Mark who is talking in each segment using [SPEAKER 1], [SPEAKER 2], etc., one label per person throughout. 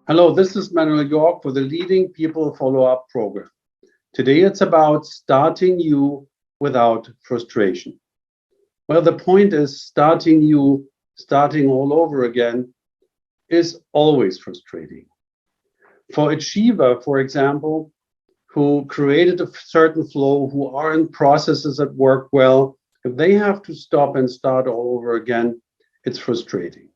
[SPEAKER 1] Hello, this is Manuel York for the Leading People Follow-Up program. Today it's about starting new without frustration. Well, the point is starting all over again is always frustrating. For Achiever, for example, who created a certain flow, who are in processes that work well, if they have to stop and start all over again, it's frustrating.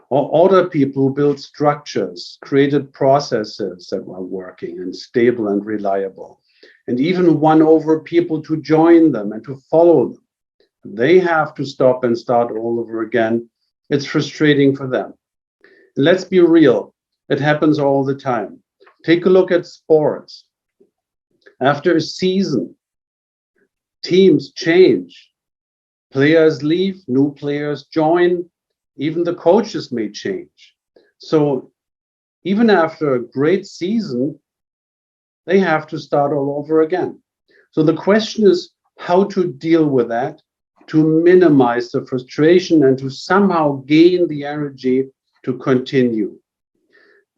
[SPEAKER 1] Or other people who build structures, created processes that are working and stable and reliable, and even won over people to join them and to follow them. They have to stop and start all over again. It's frustrating for them. And let's be real, it happens all the time. Take a look at sports. After a season, teams change. Players leave, new players join. Even the coaches may change. So even after a great season, they have to start all over again. So the question is how to deal with that, to minimize the frustration and to somehow gain the energy to continue.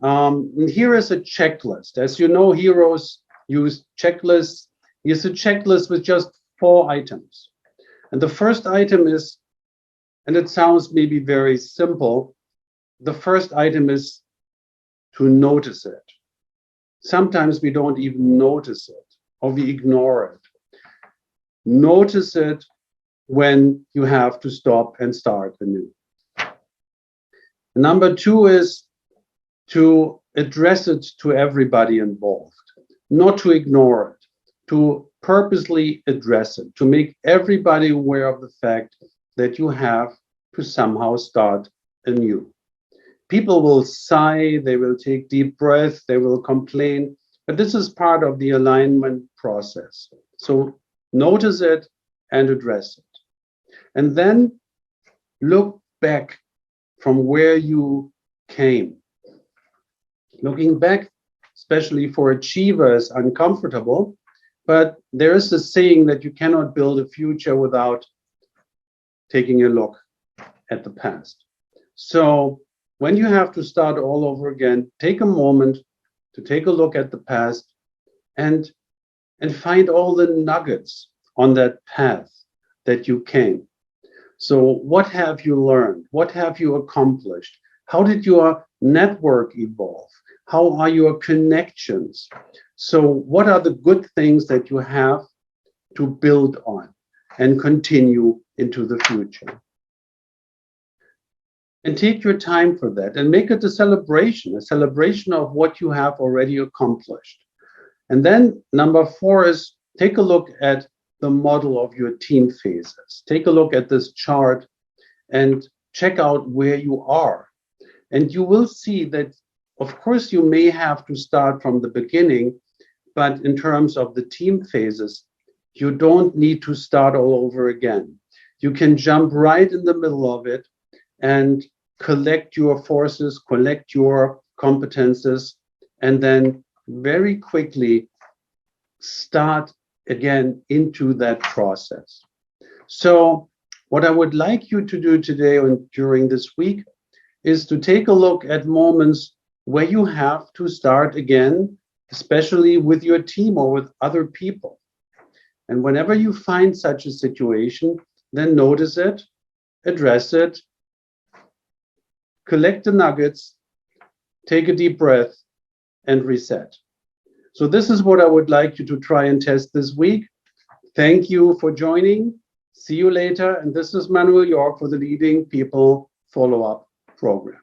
[SPEAKER 1] And here is a checklist. As you know, heroes use checklists. Here's a checklist with just 4 items. And the first item is, and it sounds maybe very simple, the first item is to notice it. Sometimes we don't even notice it or we ignore it. Notice it when you have to stop and start anew. Number 2 is to address it to everybody involved, not to ignore it, to purposely address it, to make everybody aware of the fact that you have to somehow start anew. People will sigh, they will take deep breaths, they will complain, but this is part of the alignment process. So notice it and address it. And then look back from where you came. Looking back, especially for achievers, uncomfortable, but there is a saying that you cannot build a future without taking a look at the past. So when you have to start all over again, take a moment to take a look at the past and find all the nuggets on that path that you came. So what have you learned? What have you accomplished? How did your network evolve? How are your connections? So what are the good things that you have to build on and continue into the future? And take your time for that and make it a celebration of what you have already accomplished. And then number 4 is take a look at the model of your team phases. Take a look at this chart and check out where you are. And you will see that, of course, you may have to start from the beginning, but in terms of the team phases, you don't need to start all over again. You can jump right in the middle of it and collect your forces, collect your competences, and then very quickly start again into that process. So what I would like you to do today and during this week is to take a look at moments where you have to start again, especially with your team or with other people. And whenever you find such a situation, then notice it, address it, collect the nuggets, take a deep breath, and reset. So this is what I would like you to try and test this week. Thank you for joining. See you later. And this is Manuel York for the Leading People Follow-Up program.